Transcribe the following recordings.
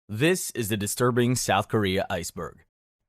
This is the disturbing South Korea iceberg.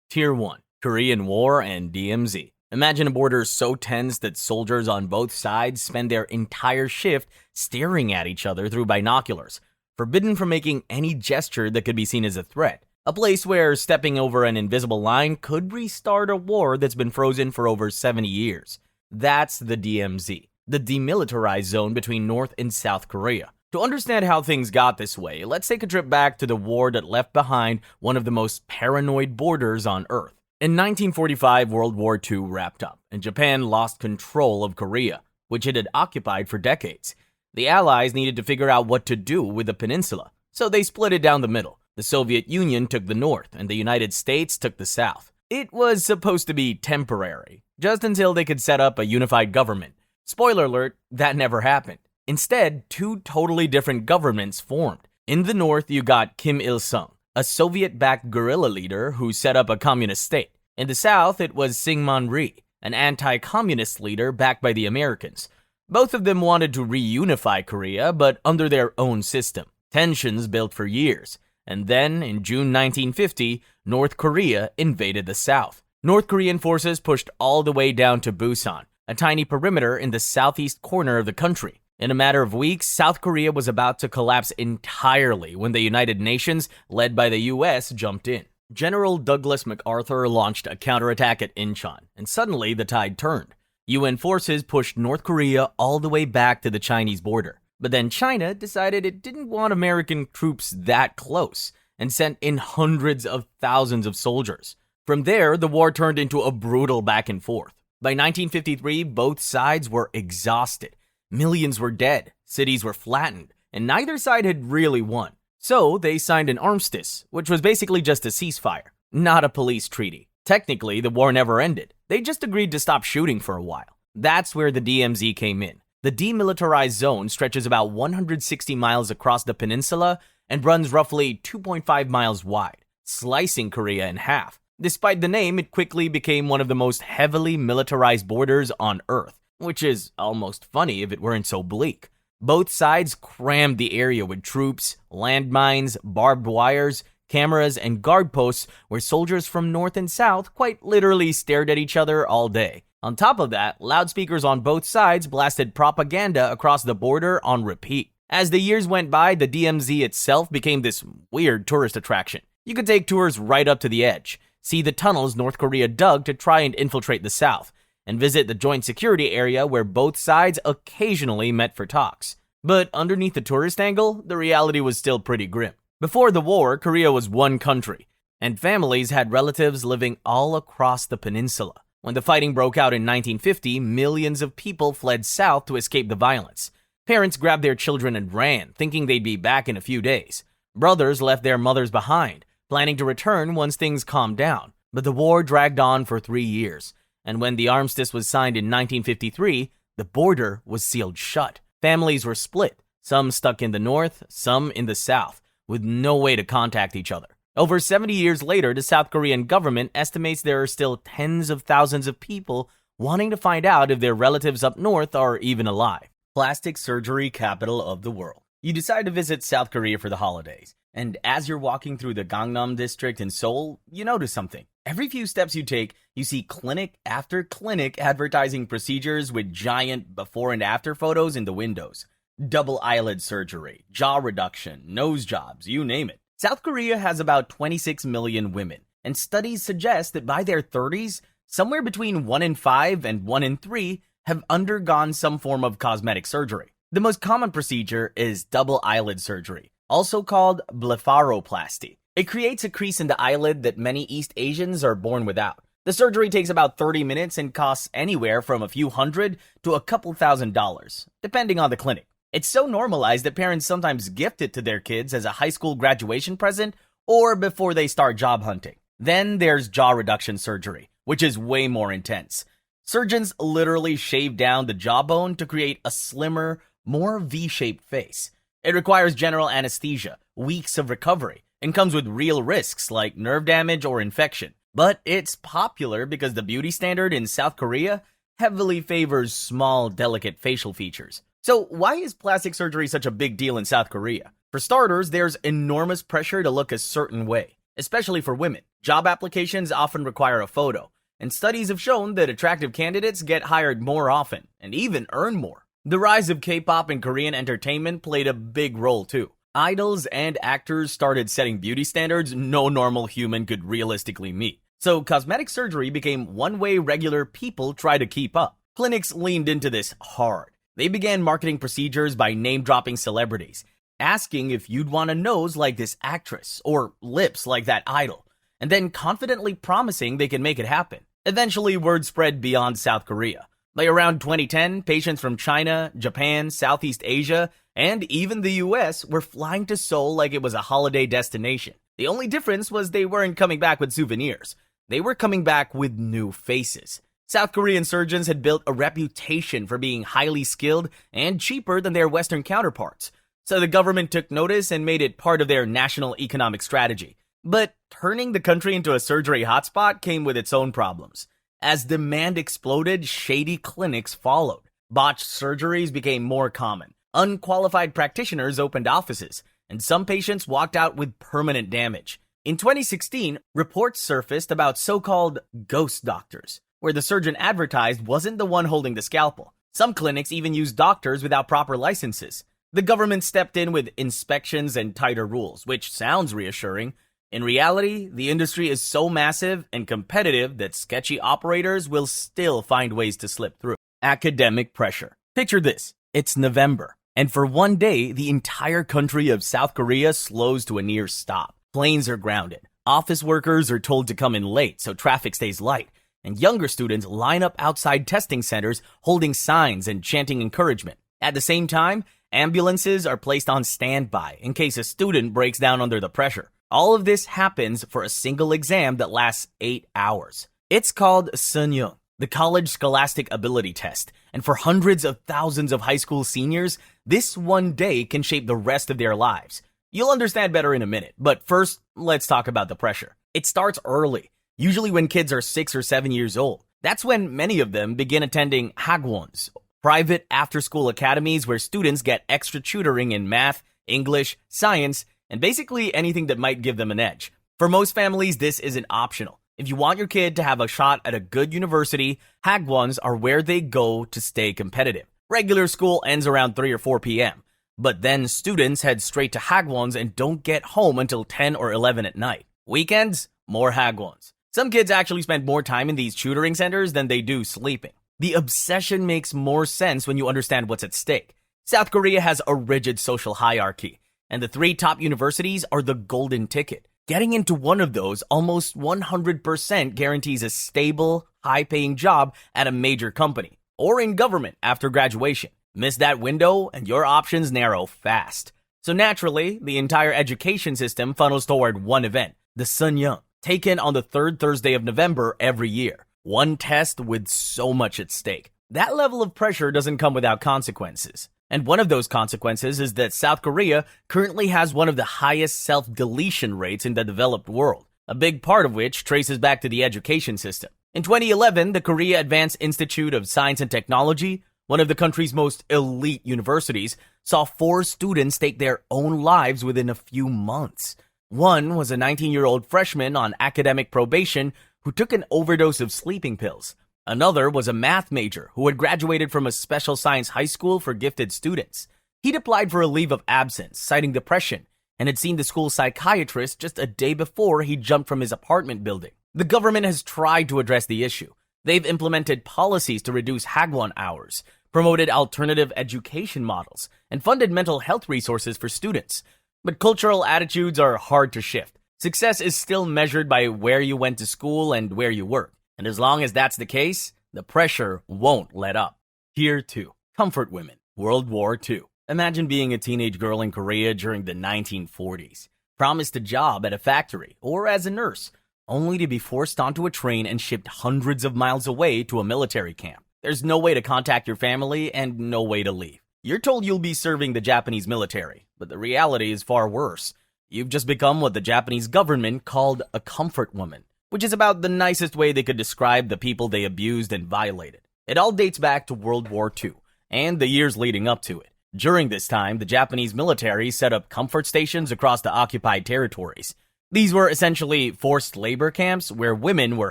Tier 1. Korean War and DMZ. Imagine a border so tense that soldiers on both sides spend their entire shift staring at each other through binoculars, forbidden from making any gesture that could be seen as a threat. A place where stepping over an invisible line could restart a war that's been frozen for over 70 years. That's the DMZ, the demilitarized zone between North and South Korea. To understand how things got this way, let's take a trip back to the war that left behind one of the most paranoid borders on Earth. In 1945, World War II wrapped up, and Japan lost control of Korea, which it had occupied for decades. The Allies needed to figure out what to do with the peninsula, so they split it down the middle. The Soviet Union took the north, and the United States took the south. It was supposed to be temporary, just until they could set up a unified government. Spoiler alert, that never happened. Instead, two totally different governments formed. In the north, you got Kim Il-sung, a Soviet-backed guerrilla leader who set up a communist state. In the south, it was Syngman Rhee, an anti-communist leader backed by the Americans. Both of them wanted to reunify Korea, but under their own system. Tensions built for years. And then, in June 1950, North Korea invaded the south. North Korean forces pushed all the way down to Busan, a tiny perimeter in the southeast corner of the country. In a matter of weeks, South Korea was about to collapse entirely when the United Nations, led by the US, jumped in. General Douglas MacArthur launched a counterattack at Incheon, and suddenly the tide turned. UN forces pushed North Korea all the way back to the Chinese border. But then China decided it didn't want American troops that close, and sent in hundreds of thousands of soldiers. From there, the war turned into a brutal back and forth. By 1953, both sides were exhausted. Millions were dead, cities were flattened, and neither side had really won. So they signed an armistice, which was basically just a ceasefire, not a peace treaty. Technically, the war never ended. They just agreed to stop shooting for a while. That's where the DMZ came in. The demilitarized zone stretches about 160 miles across the peninsula and runs roughly 2.5 miles wide, slicing Korea in half. Despite the name, it quickly became one of the most heavily militarized borders on Earth, which is almost funny if it weren't so bleak. Both sides crammed the area with troops, landmines, barbed wires, cameras, and guard posts where soldiers from north and south quite literally stared at each other all day. On top of that, loudspeakers on both sides blasted propaganda across the border on repeat. As the years went by, the DMZ itself became this weird tourist attraction. You could take tours right up to the edge, see the tunnels North Korea dug to try and infiltrate the south, and visit the joint security area where both sides occasionally met for talks. But underneath the tourist angle, the reality was still pretty grim. Before the war, Korea was one country, and families had relatives living all across the peninsula. When the fighting broke out in 1950, millions of people fled south to escape the violence. Parents grabbed their children and ran, thinking they'd be back in a few days. Brothers left their mothers behind, planning to return once things calmed down. But the war dragged on for 3 years. And when the armistice was signed in 1953, the border was sealed shut. Families were split, some stuck in the north, some in the south, with no way to contact each other. Over 70 years later, the South Korean government estimates there are still tens of thousands of people wanting to find out if their relatives up north are even alive. Plastic surgery capital of the world. You decide to visit South Korea for the holidays, and as you're walking through the Gangnam district in Seoul, you notice something. Every few steps you take, you see clinic after clinic advertising procedures with giant before and after photos in the windows. Double eyelid surgery, jaw reduction, nose jobs, you name it. South Korea has about 26 million women, and studies suggest that by their 30s, somewhere between 1 in 5 and 1 in 3 have undergone some form of cosmetic surgery. The most common procedure is double eyelid surgery, also called blepharoplasty. It creates a crease in the eyelid that many East Asians are born without. The surgery takes about 30 minutes and costs anywhere from a few hundred to a couple $1,000s, depending on the clinic. It's so normalized that parents sometimes gift it to their kids as a high school graduation present or before they start job hunting. Then there's jaw reduction surgery, which is way more intense. Surgeons literally shave down the jawbone to create a slimmer, more V-shaped face. It requires general anesthesia, weeks of recovery, and comes with real risks like nerve damage or infection. But it's popular because the beauty standard in South Korea heavily favors small, delicate facial features. So why is plastic surgery such a big deal in South Korea? For starters, there's enormous pressure to look a certain way, especially for women. Job applications often require a photo, and studies have shown that attractive candidates get hired more often and even earn more. The rise of K-pop and Korean entertainment played a big role too. Idols and actors started setting beauty standards no normal human could realistically meet. So cosmetic surgery became one way regular people try to keep up. Clinics leaned into this hard. They began marketing procedures by name-dropping celebrities, asking if you'd want a nose like this actress or lips like that idol, and then confidently promising they can make it happen. Eventually, word spread beyond South Korea. By around 2010, patients from China, Japan, Southeast Asia, and even the US were flying to Seoul like it was a holiday destination. The only difference was they weren't coming back with souvenirs. They were coming back with new faces. South Korean surgeons had built a reputation for being highly skilled and cheaper than their Western counterparts. So the government took notice and made it part of their national economic strategy. But turning the country into a surgery hotspot came with its own problems. As demand exploded, shady clinics followed. Botched surgeries became more common. Unqualified practitioners opened offices, and some patients walked out with permanent damage. In 2016, reports surfaced about so-called ghost doctors, where the surgeon advertised wasn't the one holding the scalpel. Some clinics even used doctors without proper licenses. The government stepped in with inspections and tighter rules, which sounds reassuring. In reality, the industry is so massive and competitive that sketchy operators will still find ways to slip through. Academic pressure. Picture this. It's November, and for one day, the entire country of South Korea slows to a near stop. Planes are grounded. Office workers are told to come in late so traffic stays light, and younger students line up outside testing centers holding signs and chanting encouragement. At the same time, ambulances are placed on standby in case a student breaks down under the pressure. All of this happens for a single exam that lasts 8 hours. It's called Seonyeong, the College Scholastic Ability Test, and for hundreds of thousands of high school seniors, this one day can shape the rest of their lives. You'll understand better in a minute, but first, let's talk about the pressure. It starts early, usually when kids are 6 or 7 years old. That's when many of them begin attending hagwons, private after-school academies where students get extra tutoring in math, English, science, and basically anything that might give them an edge. For most families, this isn't optional. If you want your kid to have a shot at a good university, hagwons are where they go to stay competitive. Regular school ends around 3 or 4 p.m., but then students head straight to hagwons and don't get home until 10 or 11 at night. Weekends, more hagwons. Some kids actually spend more time in these tutoring centers than they do sleeping. The obsession makes more sense when you understand what's at stake. South Korea has a rigid social hierarchy, and the 3 top universities are the golden ticket. Getting into one of those almost 100% guarantees a stable, high-paying job at a major company, or in government after graduation. Miss that window, and your options narrow fast. So naturally, the entire education system funnels toward one event, the Seonyeong, taken on the 3rd Thursday of November every year. One test with so much at stake. That level of pressure doesn't come without consequences. And one of those consequences is that South Korea currently has one of the highest self-deletion rates in the developed world, a big part of which traces back to the education system. In 2011, the Korea Advanced Institute of Science and Technology, one of the country's most elite universities, saw 4 students take their own lives within a few months. One was a 19-year-old freshman on academic probation who took an overdose of sleeping pills. Another was a math major who had graduated from a special science high school for gifted students. He'd applied for a leave of absence, citing depression, and had seen the school psychiatrist just a day before he jumped from his apartment building. The government has tried to address the issue. They've implemented policies to reduce hagwon hours, promoted alternative education models, and funded mental health resources for students. But cultural attitudes are hard to shift. Success is still measured by where you went to school and where you work. And as long as that's the case, the pressure won't let up. Here too, comfort women, World War II. Imagine being a teenage girl in Korea during the 1940s, promised a job at a factory or as a nurse, only to be forced onto a train and shipped hundreds of miles away to a military camp. There's no way to contact your family and no way to leave. You're told you'll be serving the Japanese military, but the reality is far worse. You've just become what the Japanese government called a comfort woman, which is about the nicest way they could describe the people they abused and violated. It all dates back to World War II and the years leading up to it. During this time, the Japanese military set up comfort stations across the occupied territories. These were essentially forced labor camps where women were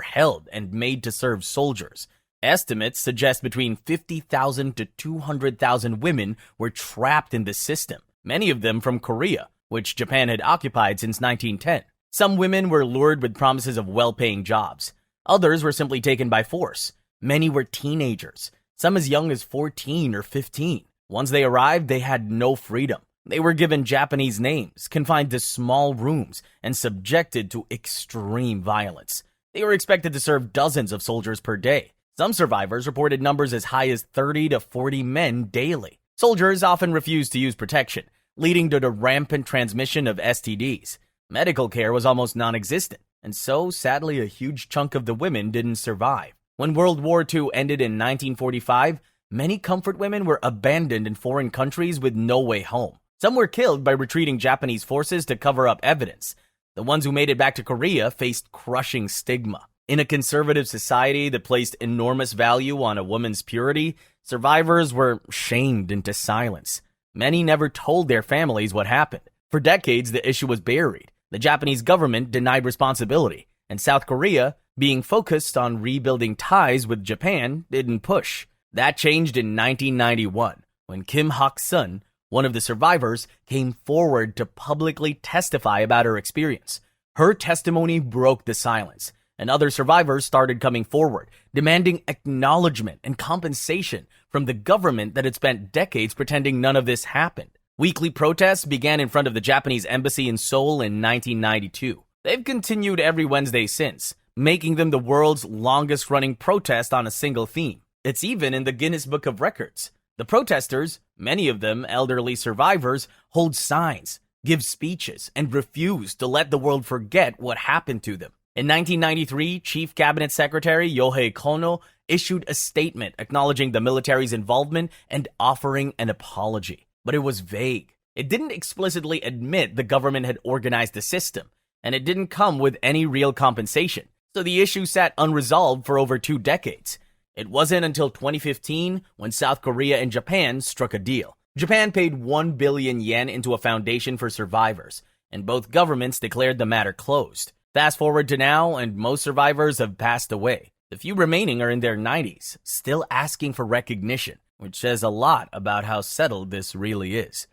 held and made to serve soldiers. Estimates suggest between 50,000 to 200,000 women were trapped in the system, many of them from Korea, which Japan had occupied since 1910. Some women were lured with promises of well-paying jobs. Others were simply taken by force. Many were teenagers, some as young as 14 or 15. Once they arrived, they had no freedom. They were given Japanese names, confined to small rooms, and subjected to extreme violence. They were expected to serve dozens of soldiers per day. Some survivors reported numbers as high as 30 to 40 men daily. Soldiers often refused to use protection, leading to the rampant transmission of STDs. Medical care was almost non-existent, and so, sadly, a huge chunk of the women didn't survive. When World War II ended in 1945, many comfort women were abandoned in foreign countries with no way home. Some were killed by retreating Japanese forces to cover up evidence. The ones who made it back to Korea faced crushing stigma. In a conservative society that placed enormous value on a woman's purity, survivors were shamed into silence. Many never told their families what happened. For decades, the issue was buried. The Japanese government denied responsibility, and South Korea, being focused on rebuilding ties with Japan, didn't push. That changed in 1991, when Kim Hak-sun, one of the survivors, came forward to publicly testify about her experience. Her testimony broke the silence, and other survivors started coming forward, demanding acknowledgement and compensation from the government that had spent decades pretending none of this happened. Weekly protests began in front of the Japanese embassy in Seoul in 1992. They've continued every Wednesday since, making them the world's longest-running protest on a single theme. It's even in the Guinness Book of Records. The protesters, many of them elderly survivors, hold signs, give speeches, and refuse to let the world forget what happened to them. In 1993, Chief Cabinet Secretary Yohei Kono issued a statement acknowledging the military's involvement and offering an apology. But it was vague. It didn't explicitly admit the government had organized the system, and it didn't come with any real compensation. So the issue sat unresolved for over 2 decades. It wasn't until 2015 when South Korea and Japan struck a deal. Japan paid 1 billion yen into a foundation for survivors, and both governments declared the matter closed. Fast forward to now, and most survivors have passed away. The few remaining are in their 90s, still asking for recognition, which says a lot about how settled this really is.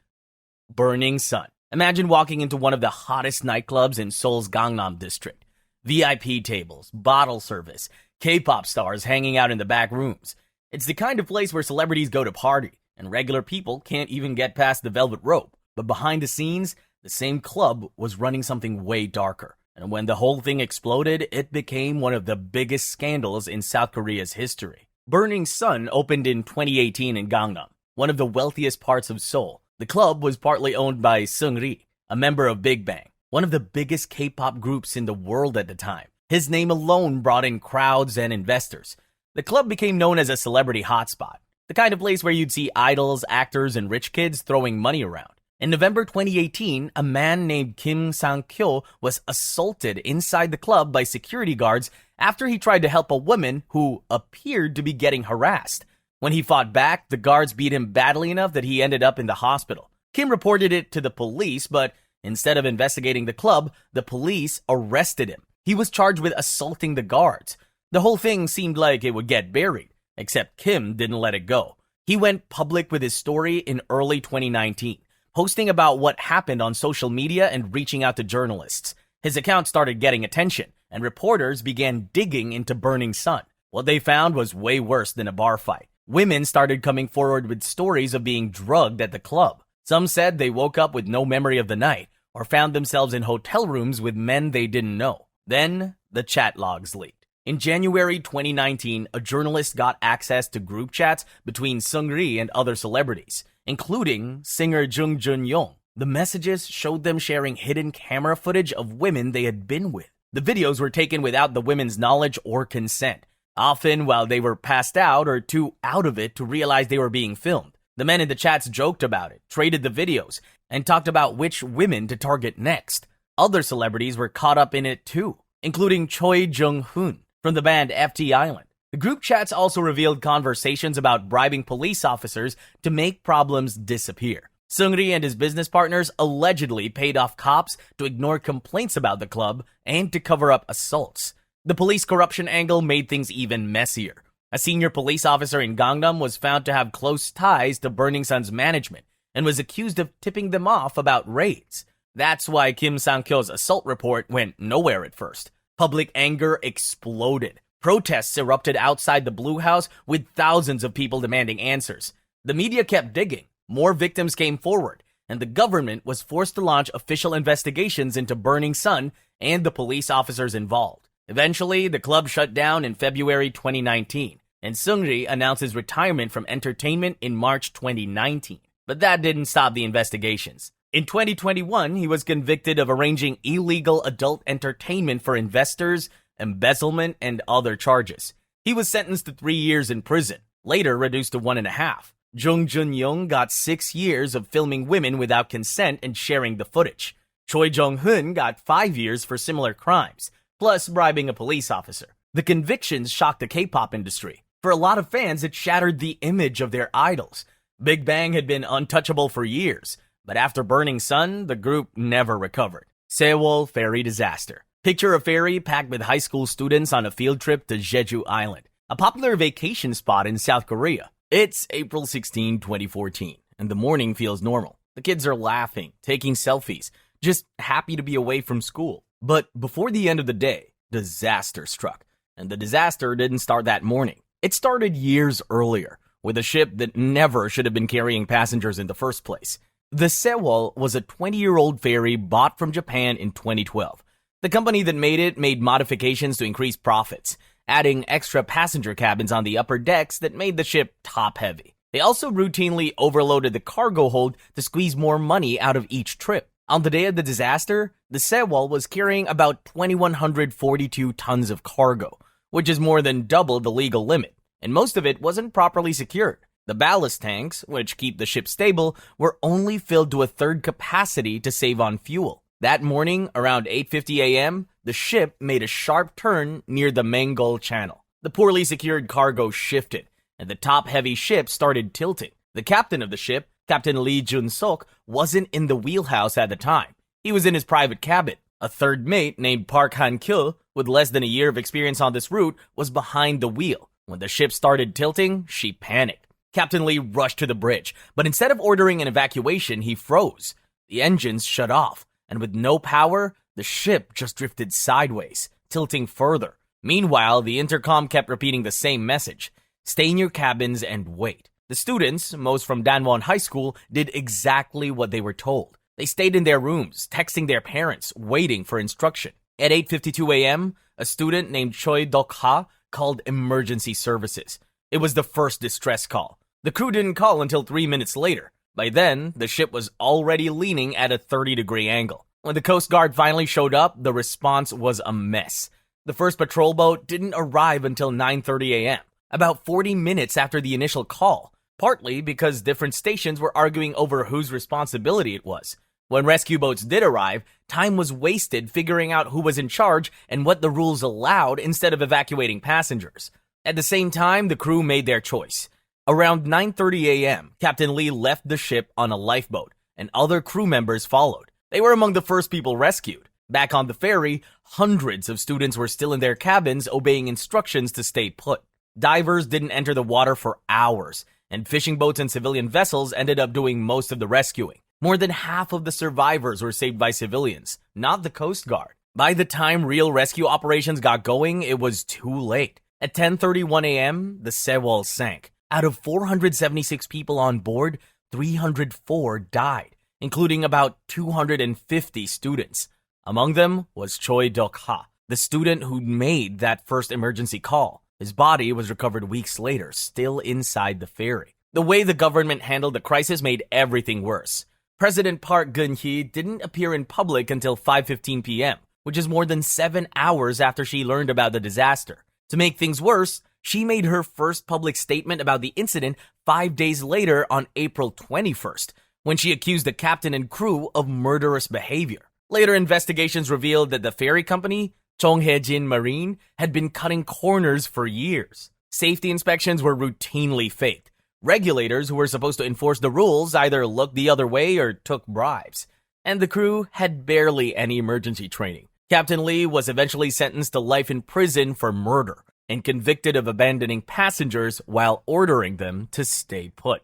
Burning Sun. Imagine walking into one of the hottest nightclubs in Seoul's Gangnam district. VIP tables, bottle service, K-pop stars hanging out in the back rooms. It's the kind of place where celebrities go to party, and regular people can't even get past the velvet rope. But behind the scenes, the same club was running something way darker. And when the whole thing exploded, it became one of the biggest scandals in South Korea's history. Burning Sun opened in 2018 in Gangnam, one of the wealthiest parts of Seoul. The club was partly owned by Seung-ri, a member of Big Bang, one of the biggest K-pop groups in the world at the time. His name alone brought in crowds and investors. The club became known as a celebrity hotspot, the kind of place where you'd see idols, actors, and rich kids throwing money around. In November 2018, a man named Kim Sang-kyo was assaulted inside the club by security guards after he tried to help a woman who appeared to be getting harassed. When he fought back, the guards beat him badly enough that he ended up in the hospital. Kim reported it to the police, but instead of investigating the club, the police arrested him. He was charged with assaulting the guards. The whole thing seemed like it would get buried, except Kim didn't let it go. He went public with his story in early 2019. Posting about what happened on social media and reaching out to journalists. His account started getting attention, and reporters began digging into Burning Sun. What they found was way worse than a bar fight. Women started coming forward with stories of being drugged at the club. Some said they woke up with no memory of the night, or found themselves in hotel rooms with men they didn't know. Then, the chat logs leaked. In January 2019, a journalist got access to group chats between Seung-ri and other celebrities, including singer Jung Ja-yeon. The messages showed them sharing hidden camera footage of women they had been with. The videos were taken without the women's knowledge or consent, often while they were passed out or too out of it to realize they were being filmed. The men in the chats joked about it, traded the videos, and talked about which women to target next. Other celebrities were caught up in it too, including Choi Jung-hoon from the band FT Island. The group chats also revealed conversations about bribing police officers to make problems disappear. Seung-ri and his business partners allegedly paid off cops to ignore complaints about the club and to cover up assaults. The police corruption angle made things even messier. A senior police officer in Gangnam was found to have close ties to Burning Sun's management and was accused of tipping them off about raids. That's why Kim Sang-kyo's assault report went nowhere at first. Public anger exploded. Protests erupted outside the Blue House with thousands of people demanding answers. The media kept digging. More victims came forward, and the government was forced to launch official investigations into Burning Sun and the police officers involved. Eventually, the club shut down in February 2019, and Seung-ri announced his retirement from entertainment in March 2019. But that didn't stop the investigations. In 2021, he was convicted of arranging illegal adult entertainment for investors, embezzlement, and other charges. He was sentenced to 3 years in prison, later reduced to 1.5. Jung Jun-young got 6 years of filming women without consent and sharing the footage. Choi Jong-hun got 5 years for similar crimes, plus bribing a police officer. The convictions shocked the K-pop industry. For a lot of fans, it shattered the image of their idols. Big Bang had been untouchable for years, but after Burning Sun, the group never recovered. Sewol Ferry disaster. Picture a ferry packed with high school students on a field trip to Jeju Island, a popular vacation spot in South Korea. It's April 16, 2014, and the morning feels normal. The kids are laughing, taking selfies, just happy to be away from school. But before the end of the day, disaster struck. And the disaster didn't start that morning. It started years earlier, with a ship that never should have been carrying passengers in the first place. The Sewol was a 20-year-old ferry bought from Japan in 2012. The company that made it made modifications to increase profits, adding extra passenger cabins on the upper decks that made the ship top-heavy. They also routinely overloaded the cargo hold to squeeze more money out of each trip. On the day of the disaster, the Sewol was carrying about 2,142 tons of cargo, which is more than double the legal limit, and most of it wasn't properly secured. The ballast tanks, which keep the ship stable, were only filled to a third capacity to save on fuel. That morning, around 8:50 a.m., the ship made a sharp turn near the Mengol Channel. The poorly secured cargo shifted, and the top-heavy ship started tilting. The captain of the ship, Captain Lee Jun-sok, wasn't in the wheelhouse at the time. He was in his private cabin. A third mate named Park Han-kyo, with less than a year of experience on this route, was behind the wheel. When the ship started tilting, she panicked. Captain Lee rushed to the bridge, but instead of ordering an evacuation, he froze. The engines shut off, and with no power, the ship just drifted sideways, tilting further. Meanwhile, the intercom kept repeating the same message: stay in your cabins and wait. The students, most from Danwon High School, did exactly what they were told. They stayed in their rooms, texting their parents, waiting for instruction. At 8:52 a.m., a student named Choi Dok-ha called emergency services. It was the first distress call. The crew didn't call until 3 minutes later. By then, the ship was already leaning at a 30-degree angle. When the Coast Guard finally showed up, the response was a mess. The first patrol boat didn't arrive until 9:30 a.m., about 40 minutes after the initial call, partly because different stations were arguing over whose responsibility it was. When rescue boats did arrive, time was wasted figuring out who was in charge and what the rules allowed instead of evacuating passengers. At the same time, the crew made their choice. Around 9:30 a.m., Captain Lee left the ship on a lifeboat, and other crew members followed. They were among the first people rescued. Back on the ferry, hundreds of students were still in their cabins obeying instructions to stay put. Divers didn't enter the water for hours, and fishing boats and civilian vessels ended up doing most of the rescuing. More than half of the survivors were saved by civilians, not the Coast Guard. By the time real rescue operations got going, it was too late. At 10:31 a.m., the Sewol sank. Out of 476 people on board, 304 died, including about 250 students. Among them was Choi Dok-ha, the student who made that first emergency call. His body was recovered weeks later, still inside the ferry. The way the government handled the crisis made everything worse. President Park Geun-hye didn't appear in public until 5:15 p.m., which is more than 7 hours after she learned about the disaster. To make things worse, she made her first public statement about the incident 5 days later on April 21st, when she accused the captain and crew of murderous behavior. Later investigations revealed that the ferry company, Jong Hae-jin Marine, had been cutting corners for years. Safety inspections were routinely faked. Regulators who were supposed to enforce the rules either looked the other way or took bribes. And the crew had barely any emergency training. Captain Lee was eventually sentenced to life in prison for murder and convicted of abandoning passengers while ordering them to stay put.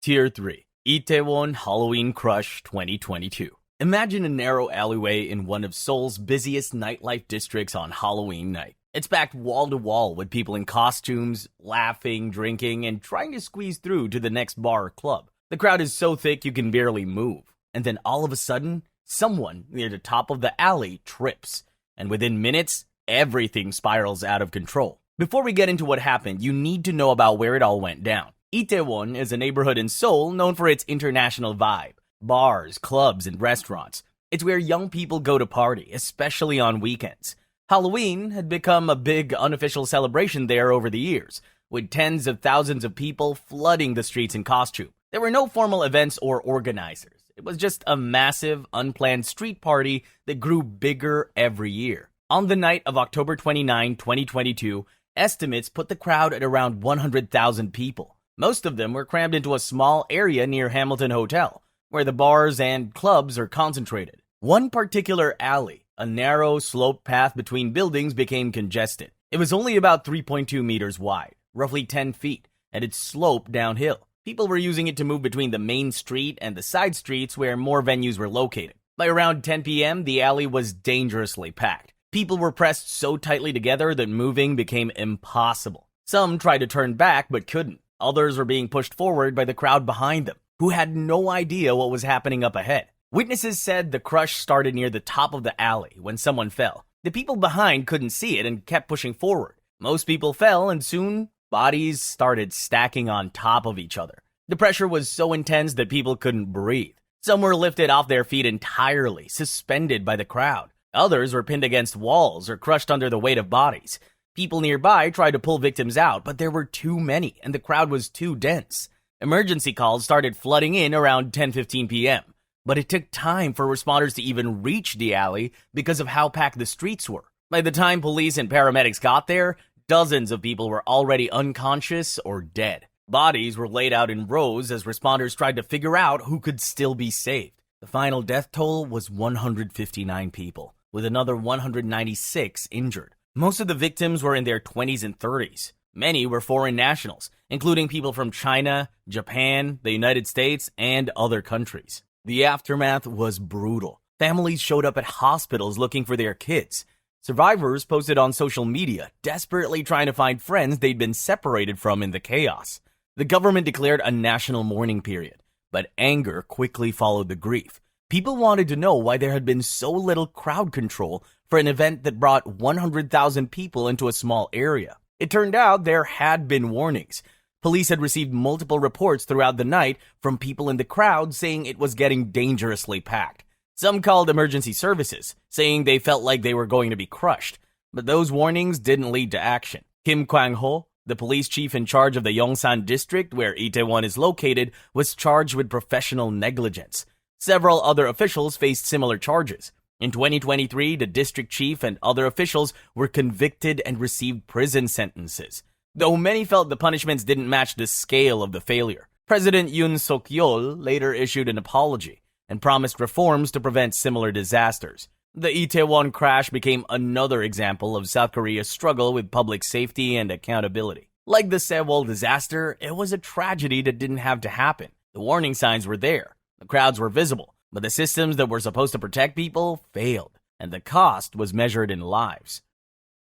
Tier 3. Itaewon Halloween Crush 2022. Imagine a narrow alleyway in one of Seoul's busiest nightlife districts on Halloween night. It's packed wall to wall with people in costumes, laughing, drinking, and trying to squeeze through to the next bar or club. The crowd is so thick you can barely move. And then all of a sudden, someone near the top of the alley trips. And within minutes, everything spirals out of control. Before we get into what happened, you need to know about where it all went down. Itaewon is a neighborhood in Seoul known for its international vibe. Bars, clubs, and restaurants. It's where young people go to party, especially on weekends. Halloween had become a big unofficial celebration there over the years, with tens of thousands of people flooding the streets in costume. There were no formal events or organizers. It was just a massive, unplanned street party that grew bigger every year. On the night of October 29, 2022, estimates put the crowd at around 100,000 people. Most of them were crammed into a small area near Hamilton Hotel, where the bars and clubs are concentrated. One particular alley, a narrow, sloped path between buildings, became congested. It was only about 3.2 meters wide, roughly 10 feet, and it sloped downhill. People were using it to move between the main street and the side streets where more venues were located. By around 10 p.m., the alley was dangerously packed. People were pressed so tightly together that moving became impossible. Some tried to turn back but couldn't. Others were being pushed forward by the crowd behind them, who had no idea what was happening up ahead. Witnesses said the crush started near the top of the alley when someone fell. The people behind couldn't see it and kept pushing forward. Most people fell, and soon bodies started stacking on top of each other. The pressure was so intense that people couldn't breathe. Some were lifted off their feet entirely, suspended by the crowd. Others were pinned against walls or crushed under the weight of bodies. People nearby tried to pull victims out, but there were too many, and the crowd was too dense. Emergency calls started flooding in around 10:15 p.m., but it took time for responders to even reach the alley because of how packed the streets were. By the time police and paramedics got there, dozens of people were already unconscious or dead. Bodies were laid out in rows as responders tried to figure out who could still be saved. The final death toll was 159 people, with another 196 injured. Most of the victims were in their 20s and 30s. Many were foreign nationals, including people from China, Japan, the United States, and other countries. The aftermath was brutal. Families showed up at hospitals looking for their kids. Survivors posted on social media, desperately trying to find friends they'd been separated from in the chaos. The government declared a national mourning period, but anger quickly followed the grief. People wanted to know why there had been so little crowd control for an event that brought 100,000 people into a small area. It turned out there had been warnings. Police had received multiple reports throughout the night from people in the crowd saying it was getting dangerously packed. Some called emergency services, saying they felt like they were going to be crushed. But those warnings didn't lead to action. Kim Kwang-ho, the police chief in charge of the Yongsan district where Itaewon is located, was charged with professional negligence. Several other officials faced similar charges. In 2023, the district chief and other officials were convicted and received prison sentences, though many felt the punishments didn't match the scale of the failure. President Yoon Suk-yeol later issued an apology and promised reforms to prevent similar disasters. The Itaewon crash became another example of South Korea's struggle with public safety and accountability. Like the Sewol disaster, it was a tragedy that didn't have to happen. The warning signs were there, the crowds were visible, but the systems that were supposed to protect people failed, and the cost was measured in lives.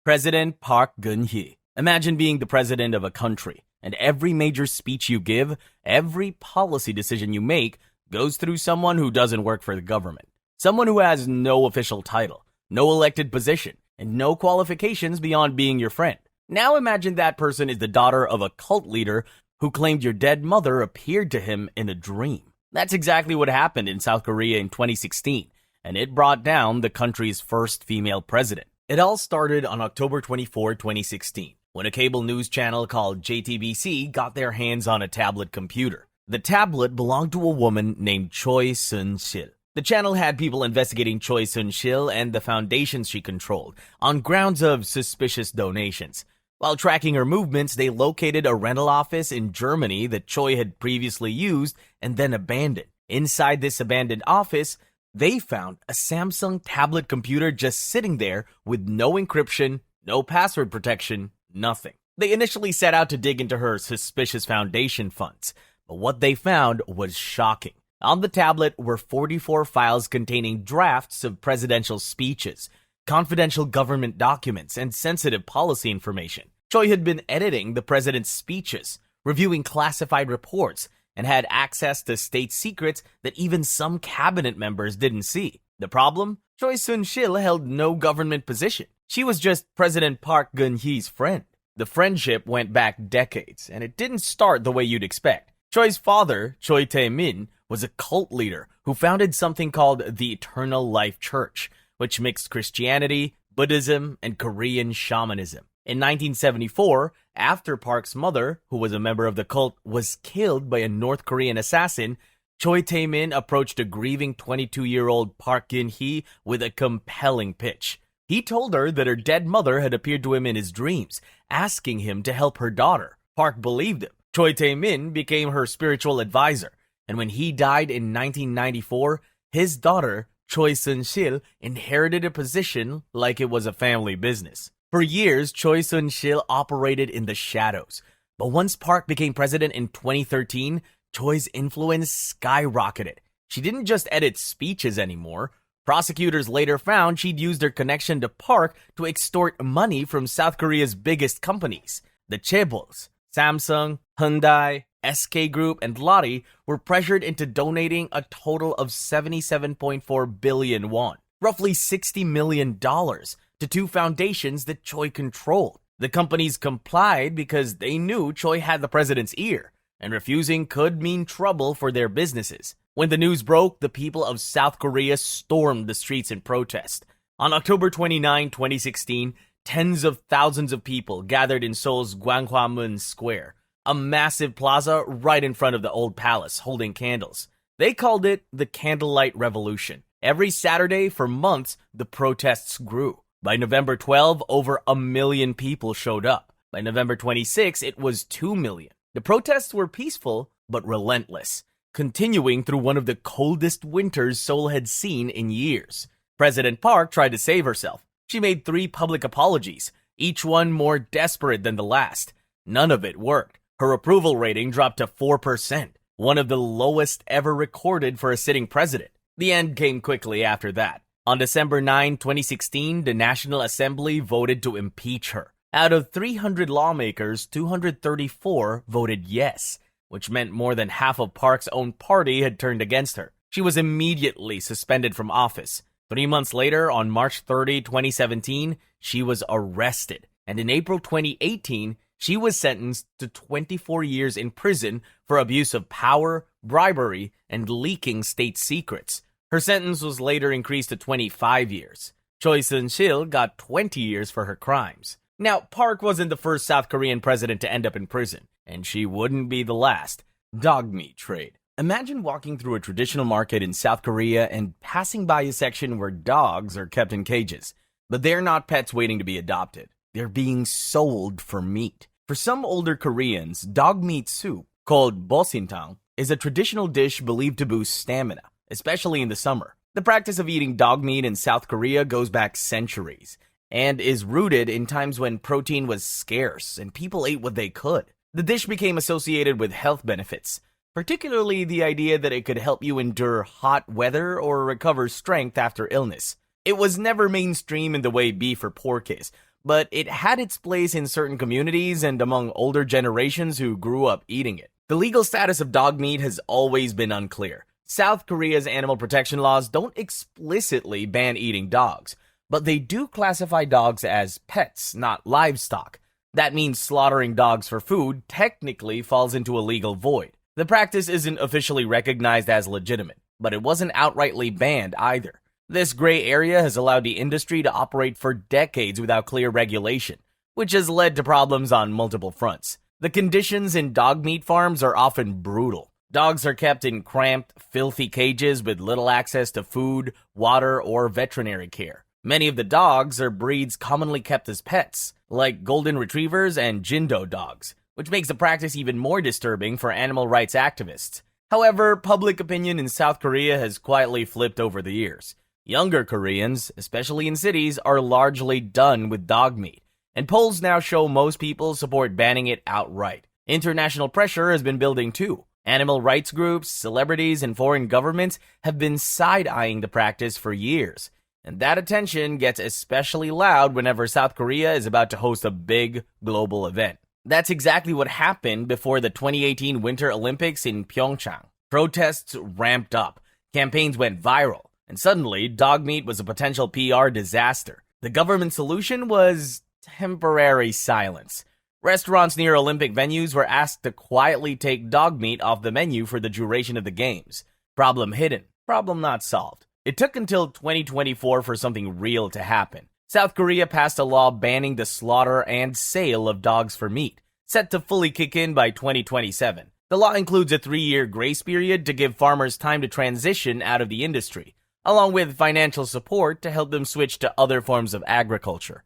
President Park Geun-hye. Imagine being the president of a country, and every major speech you give, every policy decision you make, goes through someone who doesn't work for the government. Someone who has no official title, no elected position, and no qualifications beyond being your friend. Now imagine that person is the daughter of a cult leader who claimed your dead mother appeared to him in a dream. That's exactly what happened in South Korea in 2016, and it brought down the country's first female president. It all started on October 24, 2016, when a cable news channel called JTBC got their hands on a tablet computer. The tablet belonged to a woman named Choi Sun-sil. The channel had people investigating Choi Sun-sil and the foundations she controlled on grounds of suspicious donations. While tracking her movements, they located a rental office in Germany that Choi had previously used and then abandoned. Inside this abandoned office, they found a Samsung tablet computer just sitting there with no encryption, no password protection, nothing. They initially set out to dig into her suspicious foundation funds, but what they found was shocking. On the tablet were 44 files containing drafts of presidential speeches, confidential government documents, and sensitive policy information. Choi had been editing the president's speeches, reviewing classified reports, and had access to state secrets that even some cabinet members didn't see. The problem? Choi Soon-sil held no government position. She was just President Park Geun-hye's friend. The friendship went back decades, and it didn't start the way you'd expect. Choi's father, Choi Tae-min, was a cult leader who founded something called the Eternal Life Church, which mixed Christianity, Buddhism, and Korean shamanism. In 1974, after Park's mother, who was a member of the cult, was killed by a North Korean assassin, Choi Tae-min approached a grieving 22-year-old Park Geun-hye with a compelling pitch. He told her that her dead mother had appeared to him in his dreams, asking him to help her daughter. Park believed him. Choi Tae-min became her spiritual advisor, and when he died in 1994, his daughter, Choi Soon-sil, inherited a position like it was a family business. For years, Choi Soon-sil operated in the shadows, but once Park became president in 2013, Choi's influence skyrocketed. She didn't just edit speeches anymore. Prosecutors later found she'd used her connection to Park to extort money from South Korea's biggest companies. The chaebols, Samsung, Hyundai, SK Group, and Lotte were pressured into donating a total of 77.4 billion won, roughly $60 million, to two foundations that Choi controlled. The companies complied because they knew Choi had the president's ear, and refusing could mean trouble for their businesses. When the news broke, the people of South Korea stormed the streets in protest. On October 29, 2016, tens of thousands of people gathered in Seoul's Gwanghwamun Square, a massive plaza right in front of the old palace, holding candles. They called it the Candlelight Revolution. Every Saturday for months, the protests grew. By November 12, over 1 million people showed up. By November 26, it was 2 million. The protests were peaceful, but relentless, continuing through one of the coldest winters Seoul had seen in years. President Park tried to save herself. She made 3 public apologies, each one more desperate than the last. None of it worked. Her approval rating dropped to 4%, one of the lowest ever recorded for a sitting president. The end came quickly after that. On December 9, 2016, the National Assembly voted to impeach her. Out of 300 lawmakers, 234 voted yes, which meant more than half of Park's own party had turned against her. She was immediately suspended from office. 3 months later, on March 30, 2017, she was arrested. And in April 2018, she was sentenced to 24 years in prison for abuse of power, bribery, and leaking state secrets. Her sentence was later increased to 25 years. Choi Soon-sil got 20 years for her crimes. Now, Park wasn't the first South Korean president to end up in prison, and she wouldn't be the last. Dog meat trade. Imagine walking through a traditional market in South Korea and passing by a section where dogs are kept in cages. But they're not pets waiting to be adopted. They're being sold for meat. For some older Koreans, dog meat soup, called bosintang, is a traditional dish believed to boost stamina, especially in the summer. The practice of eating dog meat in South Korea goes back centuries and is rooted in times when protein was scarce and people ate what they could. The dish became associated with health benefits, particularly the idea that it could help you endure hot weather or recover strength after illness. It was never mainstream in the way beef or pork is, but it had its place in certain communities and among older generations who grew up eating it. The legal status of dog meat has always been unclear. South Korea's animal protection laws don't explicitly ban eating dogs, but they do classify dogs as pets, not livestock. That means slaughtering dogs for food technically falls into a legal void. The practice isn't officially recognized as legitimate, but it wasn't outrightly banned either. This gray area has allowed the industry to operate for decades without clear regulation, which has led to problems on multiple fronts. The conditions in dog meat farms are often brutal. Dogs are kept in cramped, filthy cages with little access to food, water, or veterinary care. Many of the dogs are breeds commonly kept as pets, like golden retrievers and Jindo dogs, which makes the practice even more disturbing for animal rights activists. However, public opinion in South Korea has quietly flipped over the years. Younger Koreans, especially in cities, are largely done with dog meat, and polls now show most people support banning it outright. International pressure has been building too. Animal rights groups, celebrities, and foreign governments have been side-eyeing the practice for years. And that attention gets especially loud whenever South Korea is about to host a big global event. That's exactly what happened before the 2018 Winter Olympics in Pyeongchang. Protests ramped up, campaigns went viral, and suddenly dog meat was a potential PR disaster. The government solution was temporary silence. Restaurants near Olympic venues were asked to quietly take dog meat off the menu for the duration of the games. Problem hidden, problem not solved. It took until 2024 for something real to happen. South Korea passed a law banning the slaughter and sale of dogs for meat, set to fully kick in by 2027. The law includes a 3-year grace period to give farmers time to transition out of the industry, along with financial support to help them switch to other forms of agriculture.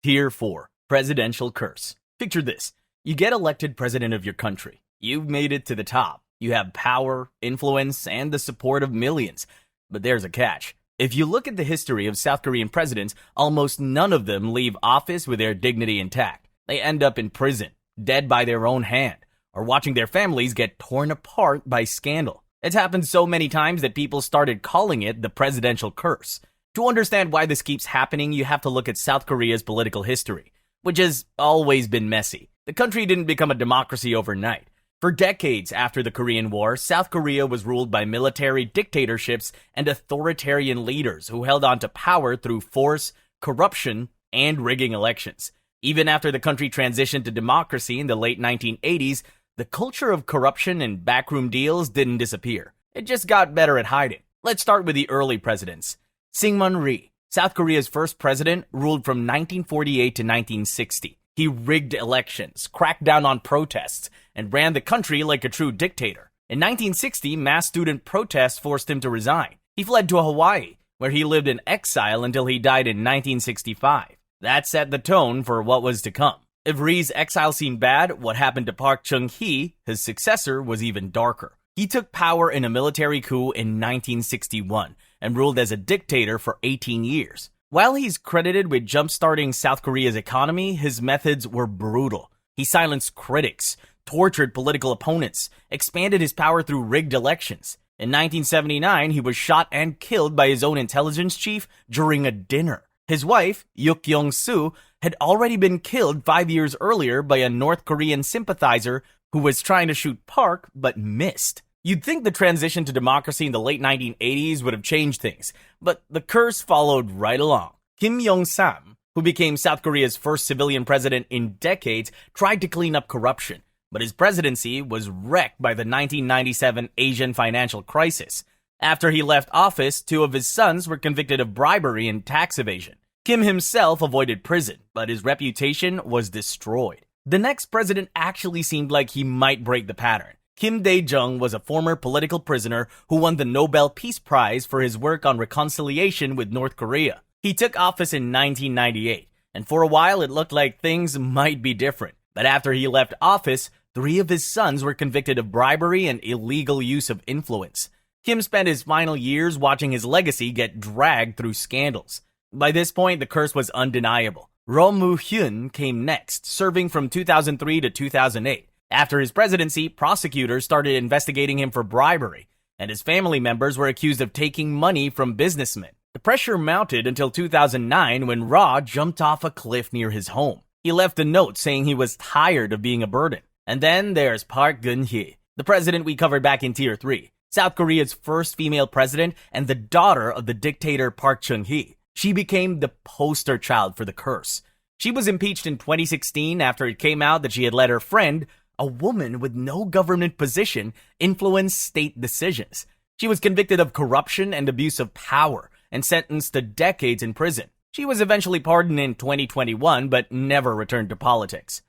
Tier 4. Presidential Curse. Picture this. You get elected president of your country. You've made it to the top. You have power, influence, and the support of millions. But there's a catch. If you look at the history of South Korean presidents, almost none of them leave office with their dignity intact. They end up in prison, dead by their own hand, or watching their families get torn apart by scandal. It's happened so many times that people started calling it the presidential curse. To understand why this keeps happening, you have to look at South Korea's political history, which has always been messy. The country didn't become a democracy overnight. For decades after the Korean War, South Korea was ruled by military dictatorships and authoritarian leaders who held on to power through force, corruption, and rigging elections. Even after the country transitioned to democracy in the late 1980s, the culture of corruption and backroom deals didn't disappear. It just got better at hiding. Let's start with the early presidents. Syngman Rhee, South Korea's first president, ruled from 1948 to 1960. He rigged elections, cracked down on protests, and ran the country like a true dictator. In 1960, mass student protests forced him to resign. He fled to Hawaii, where he lived in exile until he died in 1965. That set the tone for what was to come. If Rhee's exile seemed bad, what happened to Park Chung-hee, his successor, was even darker. He took power in a military coup in 1961 and ruled as a dictator for 18 years. While he's credited with jump-starting South Korea's economy, his methods were brutal. He silenced critics, tortured political opponents, expanded his power through rigged elections. In 1979, he was shot and killed by his own intelligence chief during a dinner. His wife, Yuk Yong-soo, had already been killed 5 years earlier by a North Korean sympathizer who was trying to shoot Park but missed. You'd think the transition to democracy in the late 1980s would have changed things, but the curse followed right along. Kim Yong-sam, who became South Korea's first civilian president in decades, tried to clean up corruption, but his presidency was wrecked by the 1997 Asian financial crisis. After he left office, 2 of his sons were convicted of bribery and tax evasion. Kim himself avoided prison, but his reputation was destroyed. The next president actually seemed like he might break the pattern. Kim Dae-jung was a former political prisoner who won the Nobel Peace Prize for his work on reconciliation with North Korea. He took office in 1998, and for a while it looked like things might be different. But after he left office, 3 of his sons were convicted of bribery and illegal use of influence. Kim spent his final years watching his legacy get dragged through scandals. By this point, the curse was undeniable. Roh Moo-hyun came next, serving from 2003 to 2008. After his presidency, prosecutors started investigating him for bribery, and his family members were accused of taking money from businessmen. The pressure mounted until 2009 when Roh jumped off a cliff near his home. He left a note saying he was tired of being a burden. And then there's Park Geun-hye, the president we covered back in Tier 3, South Korea's first female president and the daughter of the dictator Park Chung-hee. She became the poster child for the curse. She was impeached in 2016 after it came out that she had let her friend, a woman with no government position, influence state decisions. She was convicted of corruption and abuse of power and sentenced to decades in prison. She was eventually pardoned in 2021 but never returned to politics.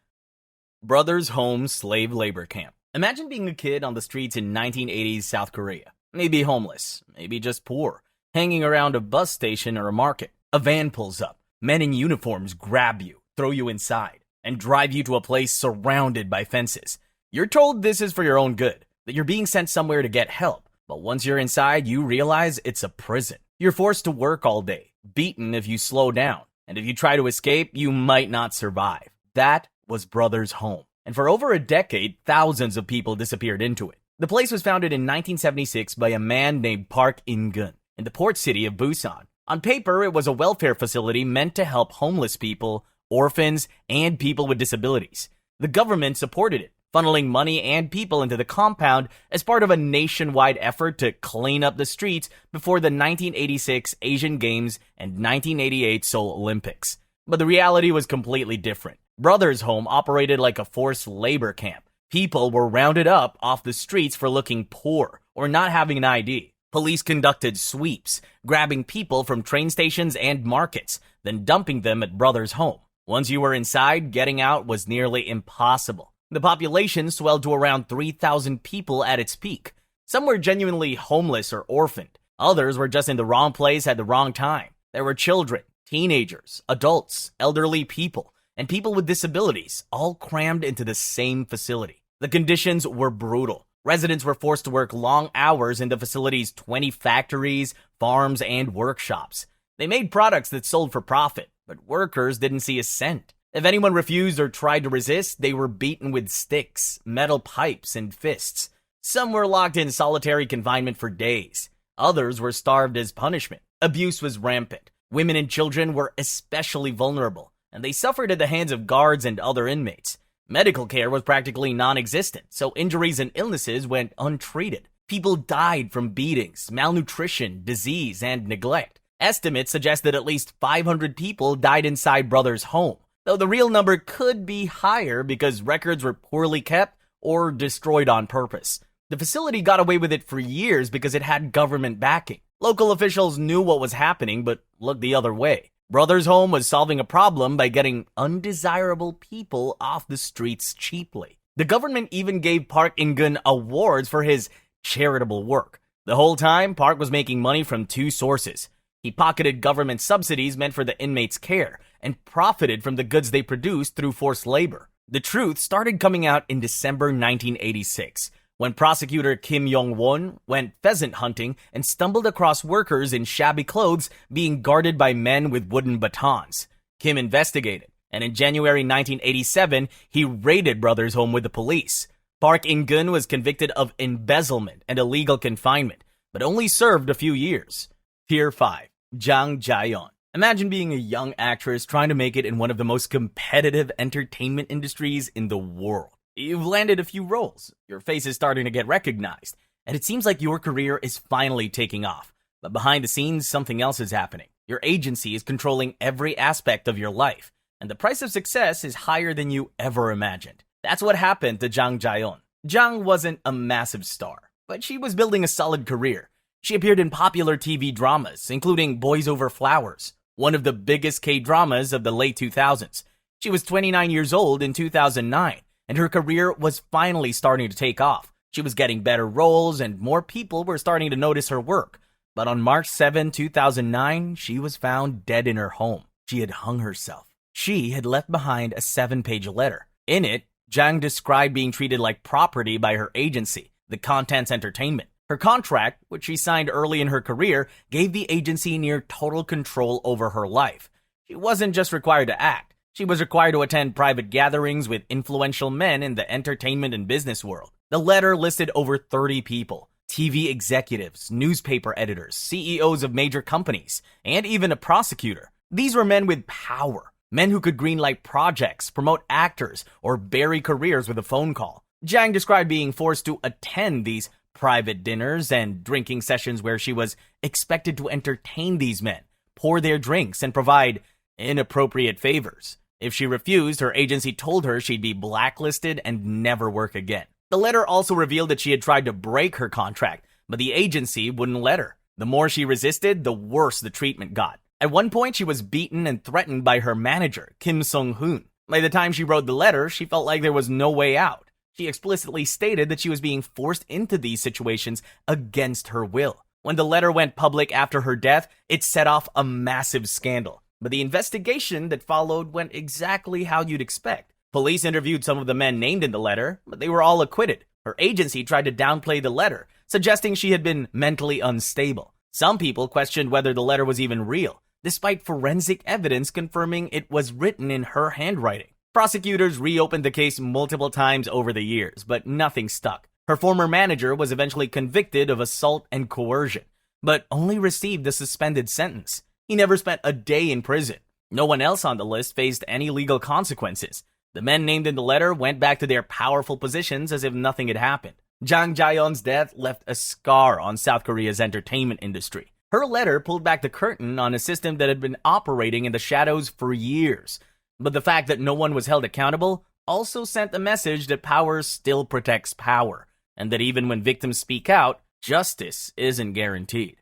Brothers' Home Slave Labor Camp. Imagine being a kid on the streets in 1980s South Korea. Maybe homeless, maybe just poor, hanging around a bus station or a market. A van pulls up. Men in uniforms grab you, throw you inside, and drive you to a place surrounded by fences. You're told this is for your own good, that you're being sent somewhere to get help. But once you're inside, you realize it's a prison. You're forced to work all day, beaten if you slow down, and if you try to escape, you might not survive. That was Brothers' home. And for over a decade, thousands of people disappeared into it. The place was founded in 1976 by a man named Park In-gun in the port city of Busan. On paper, it was a welfare facility meant to help homeless people, orphans, and people with disabilities. The government supported it, funneling money and people into the compound as part of a nationwide effort to clean up the streets before the 1986 Asian Games and 1988 Seoul Olympics. But the reality was completely different. Brothers' home operated like a forced labor camp. People were rounded up off the streets for looking poor or not having an ID. Police conducted sweeps, grabbing people from train stations and markets, then dumping them at Brothers' home. Once you were inside, getting out was nearly impossible. The population swelled to around 3,000 people at its peak. Some were genuinely homeless or orphaned. Others were just in the wrong place at the wrong time. There were children, teenagers, adults, elderly people, and people with disabilities, all crammed into the same facility. The conditions were brutal. Residents were forced to work long hours in the facility's 20 factories, farms, and workshops. They made products that sold for profit, but workers didn't see a cent. If anyone refused or tried to resist, they were beaten with sticks, metal pipes, and fists. Some were locked in solitary confinement for days. Others were starved as punishment. Abuse was rampant. Women and children were especially vulnerable, and they suffered at the hands of guards and other inmates. Medical care was practically non-existent, so injuries and illnesses went untreated. People died from beatings, malnutrition, disease, and neglect. Estimates suggest that at least 500 people died inside Brothers' home, though the real number could be higher because records were poorly kept or destroyed on purpose. The facility got away with it for years because it had government backing. Local officials knew what was happening but looked the other way. Brothers' home was solving a problem by getting undesirable people off the streets cheaply. The government even gave Park In-gun awards for his charitable work. The whole time, Park was making money from two sources. He pocketed government subsidies meant for the inmates' care and profited from the goods they produced through forced labor. The truth started coming out in December 1986, when prosecutor Kim Yong-won went pheasant hunting and stumbled across workers in shabby clothes being guarded by men with wooden batons. Kim investigated, and in January 1987, he raided Brothers' home with the police. Park In-gun was convicted of embezzlement and illegal confinement, but only served a few years. Tier 5. Jang Ja-yeon. Imagine being a young actress trying to make it in one of the most competitive entertainment industries in the world. You've landed a few roles, your face is starting to get recognized, and it seems like your career is finally taking off. But behind the scenes, something else is happening. Your agency is controlling every aspect of your life, and the price of success is higher than you ever imagined. That's what happened to Jang Ja-yeon. Jang wasn't a massive star, but she was building a solid career. She appeared in popular TV dramas, including Boys Over Flowers, one of the biggest K-dramas of the late 2000s. She was 29 years old in 2009. And her career was finally starting to take off. She was getting better roles and more people were starting to notice her work. But on March 7, 2009, she was found dead in her home. She had hung herself. She had left behind a 7-page letter. In it, Jang described being treated like property by her agency, the Contents Entertainment. Her contract, which she signed early in her career, gave the agency near total control over her life. She wasn't just required to act. She was required to attend private gatherings with influential men in the entertainment and business world. The letter listed over 30 people, TV executives, newspaper editors, CEOs of major companies, and even a prosecutor. These were men with power, men who could greenlight projects, promote actors, or bury careers with a phone call. Jang described being forced to attend these private dinners and drinking sessions where she was expected to entertain these men, pour their drinks, and provide inappropriate favors. If she refused, her agency told her she'd be blacklisted and never work again. The letter also revealed that she had tried to break her contract, but the agency wouldn't let her. The more she resisted, the worse the treatment got. At one point, she was beaten and threatened by her manager, Kim Sung-hoon. By the time she wrote the letter, she felt like there was no way out. She explicitly stated that she was being forced into these situations against her will. When the letter went public after her death, it set off a massive scandal. But the investigation that followed went exactly how you'd expect. Police interviewed some of the men named in the letter, but they were all acquitted. Her agency tried to downplay the letter, suggesting she had been mentally unstable. Some people questioned whether the letter was even real, despite forensic evidence confirming it was written in her handwriting. Prosecutors reopened the case multiple times over the years, but nothing stuck. Her former manager was eventually convicted of assault and coercion, but only received a suspended sentence. He never spent a day in prison. No one else on the list faced any legal consequences. The men named in the letter went back to their powerful positions as if nothing had happened. Jang Ja-yeon's death left a scar on South Korea's entertainment industry. Her letter pulled back the curtain on a system that had been operating in the shadows for years. But the fact that no one was held accountable also sent a message that power still protects power, and that even when victims speak out, justice isn't guaranteed.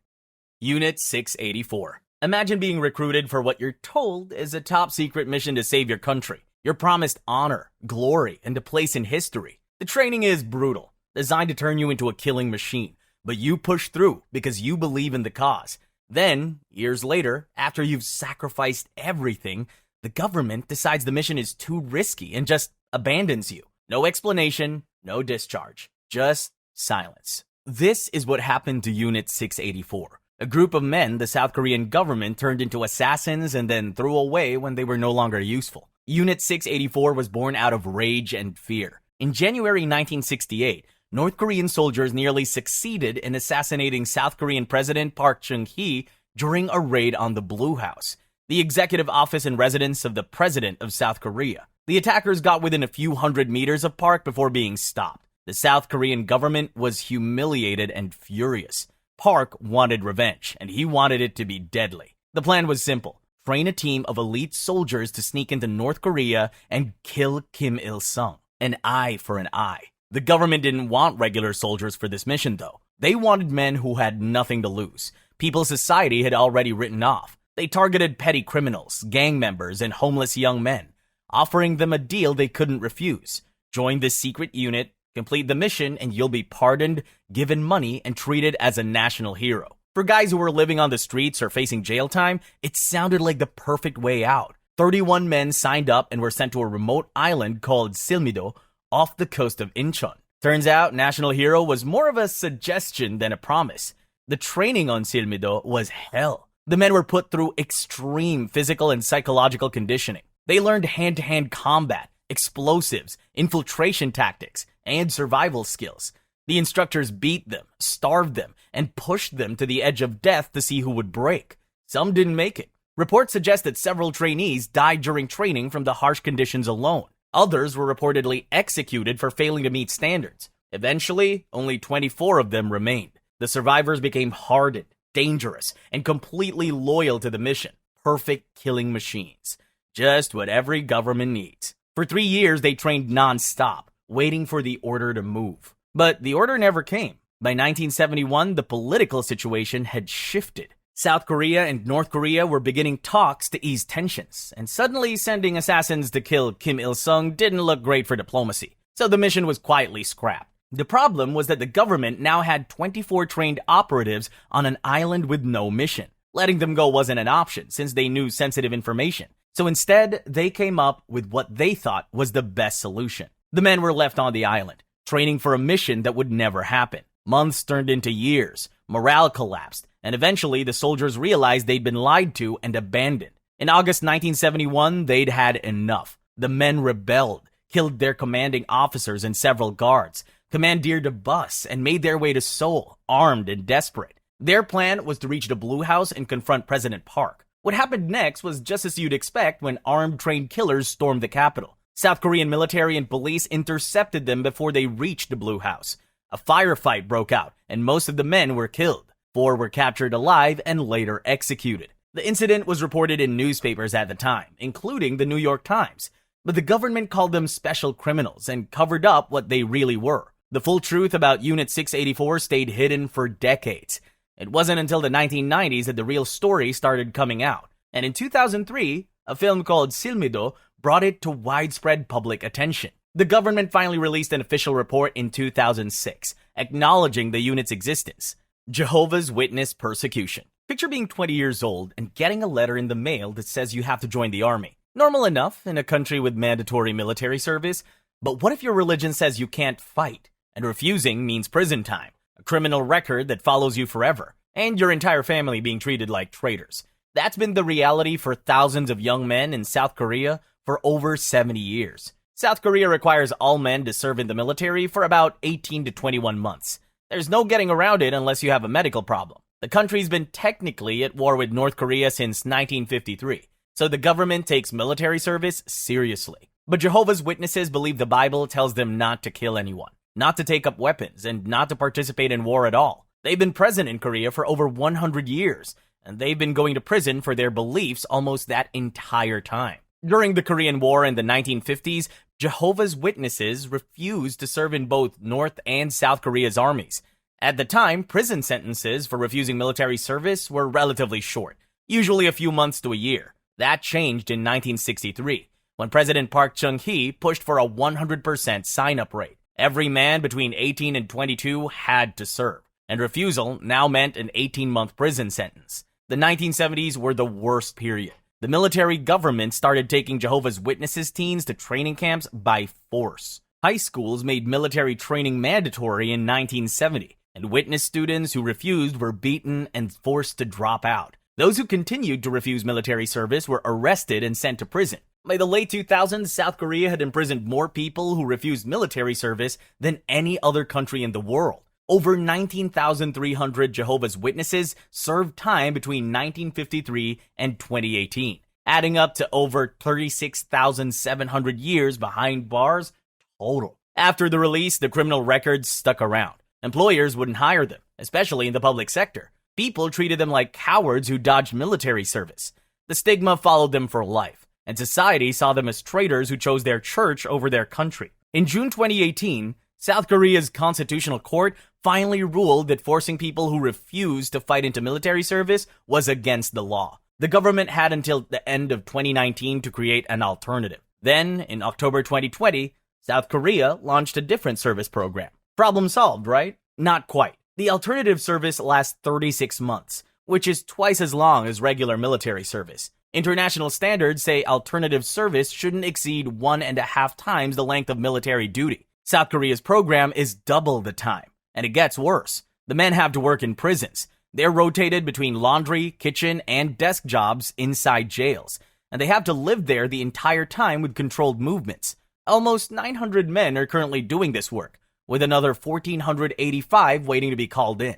Unit 684. Imagine being recruited for what you're told is a top-secret mission to save your country. You're promised honor, glory, and a place in history. The training is brutal, designed to turn you into a killing machine, but you push through because you believe in the cause. Then, years later, after you've sacrificed everything, the government decides the mission is too risky and just abandons you. No explanation, no discharge, just silence. This is what happened to Unit 684. A group of men the South Korean government turned into assassins and then threw away when they were no longer useful. Unit 684 was born out of rage and fear. In January 1968, North Korean soldiers nearly succeeded in assassinating South Korean President Park Geun-hye during a raid on the Blue House, the executive office and residence of the President of South Korea. The attackers got within a few hundred meters of Park before being stopped. The South Korean government was humiliated and furious. Park wanted revenge, and he wanted it to be deadly. The plan was simple. Train a team of elite soldiers to sneak into North Korea and kill Kim Il-sung. An eye for an eye. The government didn't want regular soldiers for this mission, though. They wanted men who had nothing to lose. People society had already written off. They targeted petty criminals, gang members, and homeless young men, offering them a deal they couldn't refuse. Join this secret unit, complete the mission, and you'll be pardoned, given money, and treated as a national hero. For guys who were living on the streets or facing jail time, it sounded like the perfect way out. 31 men signed up and were sent to a remote island called Silmido off the coast of Incheon. Turns out, national hero was more of a suggestion than a promise. The training on Silmido was hell. The men were put through extreme physical and psychological conditioning. They learned hand-to-hand combat, explosives, infiltration tactics, and survival skills. The instructors beat them, starved them, and pushed them to the edge of death to see who would break. Some didn't make it. Reports suggest that several trainees died during training from the harsh conditions alone. Others were reportedly executed for failing to meet standards. Eventually, only 24 of them remained. The survivors became hardened, dangerous, and completely loyal to the mission. Perfect killing machines. Just what every government needs. For 3 years, they trained non-stop, waiting for the order to move. But the order never came. By 1971, the political situation had shifted. South Korea and North Korea were beginning talks to ease tensions, and suddenly sending assassins to kill Kim Il-sung didn't look great for diplomacy, so the mission was quietly scrapped. The problem was that the government now had 24 trained operatives on an island with no mission. Letting them go wasn't an option since they knew sensitive information, so instead they came up with what they thought was the best solution. The men were left on the island, training for a mission that would never happen. Months turned into years, morale collapsed, and eventually the soldiers realized they'd been lied to and abandoned. In August 1971, they'd had enough. The men rebelled, killed their commanding officers and several guards, commandeered a bus, and made their way to Seoul, armed and desperate. Their plan was to reach the Blue House and confront President Park. What happened next was just as you'd expect when armed trained killers stormed the capital. South Korean military and police intercepted them before they reached the Blue House. A firefight broke out, and most of the men were killed. 4 were captured alive and later executed. The incident was reported in newspapers at the time, including the New York Times, but the government called them special criminals and covered up what they really were. The full truth about Unit 684 stayed hidden for decades. It wasn't until the 1990s that the real story started coming out, and in 2003, a film called Silmido brought it to widespread public attention. The government finally released an official report in 2006, acknowledging the unit's existence. Jehovah's Witness persecution. Picture being 20 years old and getting a letter in the mail that says you have to join the army. Normal enough in a country with mandatory military service, but what if your religion says you can't fight, and refusing means prison time, a criminal record that follows you forever, and your entire family being treated like traitors? That's been the reality for thousands of young men in South Korea for over 70 years. South Korea requires all men to serve in the military for about 18 to 21 months. There's no getting around it unless you have a medical problem. The country's been technically at war with North Korea since 1953, so the government takes military service seriously. But Jehovah's Witnesses believe the Bible tells them not to kill anyone, not to take up weapons, and not to participate in war at all. They've been present in Korea for over 100 years, and they've been going to prison for their beliefs almost that entire time. During the Korean War in the 1950s, Jehovah's Witnesses refused to serve in both North and South Korea's armies. At the time, prison sentences for refusing military service were relatively short, usually a few months to a year. That changed in 1963, when President Park Chung-hee pushed for a 100% sign-up rate. Every man between 18 and 22 had to serve, and refusal now meant an 18-month prison sentence. The 1970s were the worst period. The military government started taking Jehovah's Witnesses teens to training camps by force. High schools made military training mandatory in 1970, and witness students who refused were beaten and forced to drop out. Those who continued to refuse military service were arrested and sent to prison. By the late 2000s, South Korea had imprisoned more people who refused military service than any other country in the world. Over 19,300 Jehovah's Witnesses served time between 1953 and 2018, adding up to over 36,700 years behind bars total. After the release, the criminal records stuck around. Employers wouldn't hire them, especially in the public sector. People treated them like cowards who dodged military service. The stigma followed them for life, and society saw them as traitors who chose their church over their country. In June 2018, South Korea's Constitutional Court finally ruled that forcing people who refused to fight into military service was against the law. The government had until the end of 2019 to create an alternative. Then, in October 2020, South Korea launched a different service program. Problem solved, right? Not quite. The alternative service lasts 36 months, which is twice as long as regular military service. International standards say alternative service shouldn't exceed 1.5 times the length of military duty. South Korea's program is double the time, and it gets worse. The men have to work in prisons. They're rotated between laundry, kitchen, and desk jobs inside jails, and they have to live there the entire time with controlled movements. Almost 900 men are currently doing this work, with another 1,485 waiting to be called in.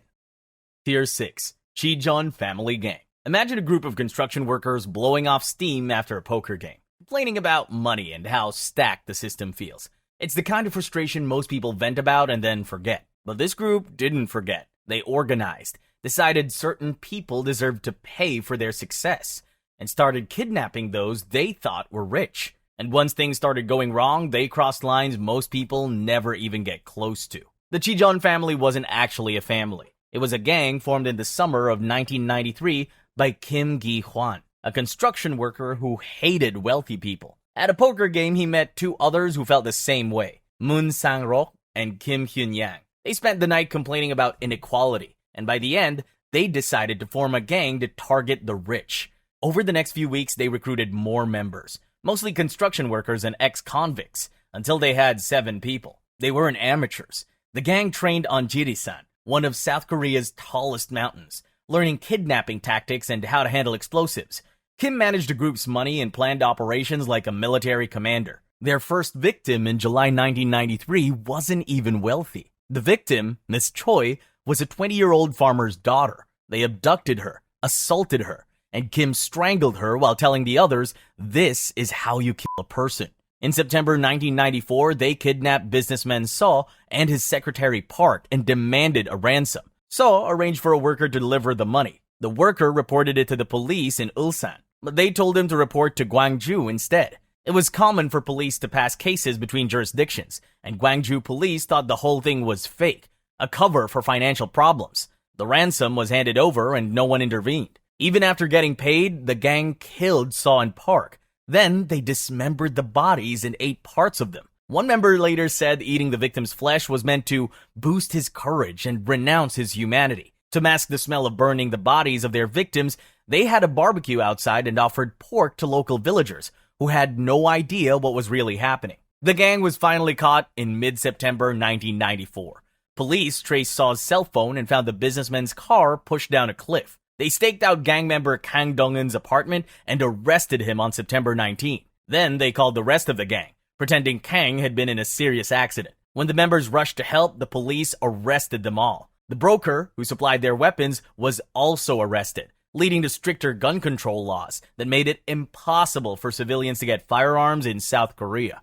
Tier 6. Chijon Family Gang. Imagine a group of construction workers blowing off steam after a poker game, complaining about money and how stacked the system feels. It's the kind of frustration most people vent about and then forget. But this group didn't forget. They organized, decided certain people deserved to pay for their success, and started kidnapping those they thought were rich. And once things started going wrong, they crossed lines most people never even get close to. The Chijon family wasn't actually a family. It was a gang formed in the summer of 1993 by Kim Gi-hwan, a construction worker who hated wealthy people. At a poker game, he met two others who felt the same way, Moon Sang-rok and Kim Hyun-yang. They spent the night complaining about inequality, and by the end, they decided to form a gang to target the rich. Over the next few weeks, they recruited more members, mostly construction workers and ex-convicts, until they had 7 people. They weren't amateurs. The gang trained on Jirisan, one of South Korea's tallest mountains, learning kidnapping tactics and how to handle explosives. Kim managed the group's money and planned operations like a military commander. Their first victim in July 1993 wasn't even wealthy. The victim, Miss Choi, was a 20-year-old farmer's daughter. They abducted her, assaulted her, and Kim strangled her while telling the others, "This is how you kill a person." In September 1994, they kidnapped businessman Seo and his secretary Park and demanded a ransom. Seo arranged for a worker to deliver the money. The worker reported it to the police in Ulsan, but they told him to report to Gwangju instead. It was common for police to pass cases between jurisdictions, and Gwangju police thought the whole thing was fake, a cover for financial problems. The ransom was handed over and no one intervened. Even after getting paid, the gang killed Seo and Park. Then they dismembered the bodies and ate parts of them. One member later said eating the victim's flesh was meant to boost his courage and renounce his humanity. To mask the smell of burning the bodies of their victims, they had a barbecue outside and offered pork to local villagers who had no idea what was really happening. The gang was finally caught in mid-September 1994. Police traced Sew's cell phone and found the businessman's car pushed down a cliff. They staked out gang member Kang Dong-eun's apartment and arrested him on September 19. Then they called the rest of the gang, pretending Kang had been in a serious accident. When the members rushed to help, the police arrested them all. The broker, who supplied their weapons, was also arrested, leading to stricter gun control laws that made it impossible for civilians to get firearms in South Korea.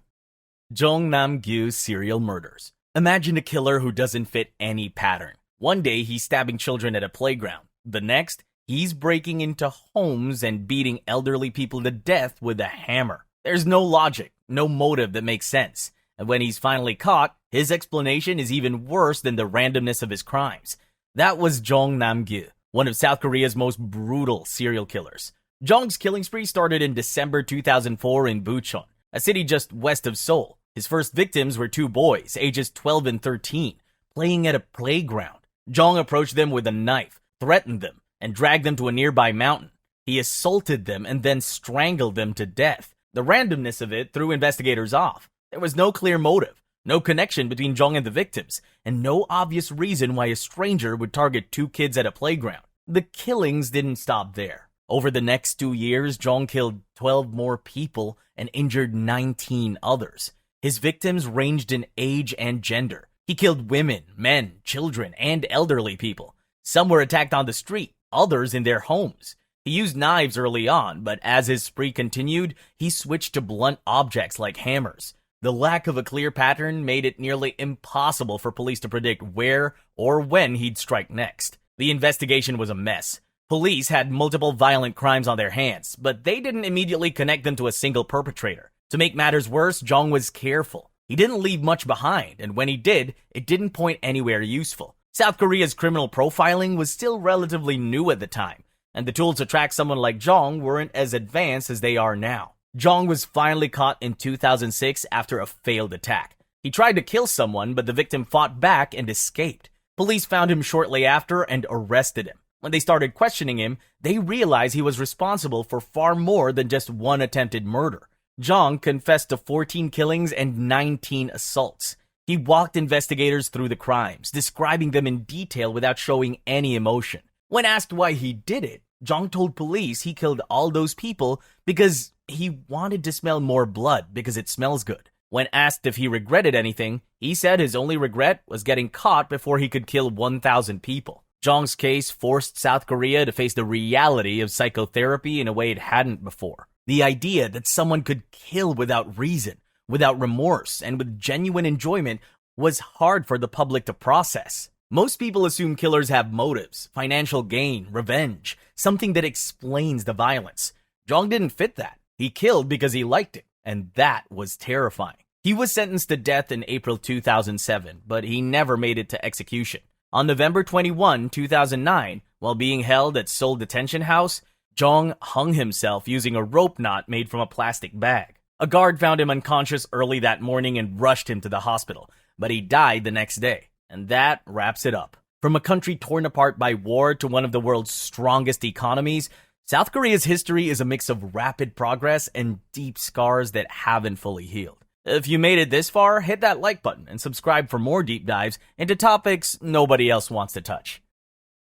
Jeong Nam-gyu serial murders. Imagine a killer who doesn't fit any pattern. One day, he's stabbing children at a playground. The next, he's breaking into homes and beating elderly people to death with a hammer. There's no logic, no motive that makes sense. And when he's finally caught, his explanation is even worse than the randomness of his crimes. That was Jeong Nam-gyu, one of South Korea's most brutal serial killers. Jeong's killing spree started in December 2004 in Bucheon, a city just west of Seoul. His first victims were two boys, ages 12 and 13, playing at a playground. Jeong approached them with a knife, threatened them, and dragged them to a nearby mountain. He assaulted them and then strangled them to death. The randomness of it threw investigators off. There was no clear motive, no connection between Jeong and the victims, and no obvious reason why a stranger would target two kids at a playground. The killings didn't stop there. Over the next 2 years, Jeong killed 12 more people and injured 19 others. His victims ranged in age and gender. He killed women, men, children, and elderly people. Some were attacked on the street, others in their homes. He used knives early on, but as his spree continued, he switched to blunt objects like hammers. The lack of a clear pattern made it nearly impossible for police to predict where or when he'd strike next. The investigation was a mess. Police had multiple violent crimes on their hands, but they didn't immediately connect them to a single perpetrator. To make matters worse, Jeong was careful. He didn't leave much behind, and when he did, it didn't point anywhere useful. South Korea's criminal profiling was still relatively new at the time, and the tools to track someone like Jeong weren't as advanced as they are now. Jeong was finally caught in 2006 after a failed attack. He tried to kill someone, but the victim fought back and escaped. Police found him shortly after and arrested him. When they started questioning him, they realized he was responsible for far more than just one attempted murder. Jeong confessed to 14 killings and 19 assaults. He walked investigators through the crimes, describing them in detail without showing any emotion. When asked why he did it, Jeong told police he killed all those people because he wanted to smell more blood because it smells good. When asked if he regretted anything, he said his only regret was getting caught before he could kill 1,000 people. Jeong's case forced South Korea to face the reality of psychotherapy in a way it hadn't before. The idea that someone could kill without reason, without remorse, and with genuine enjoyment was hard for the public to process. Most people assume killers have motives, financial gain, revenge, something that explains the violence. Jeong didn't fit that. He killed because he liked it, and that was terrifying. He was sentenced to death in April 2007, but he never made it to execution. On November 21, 2009, while being held at Seoul Detention House, Jeong hung himself using a rope knot made from a plastic bag. A guard found him unconscious early that morning and rushed him to the hospital, but he died the next day. And that wraps it up. From a country torn apart by war to one of the world's strongest economies, South Korea's history is a mix of rapid progress and deep scars that haven't fully healed. If you made it this far, hit that like button and subscribe for more deep dives into topics nobody else wants to touch.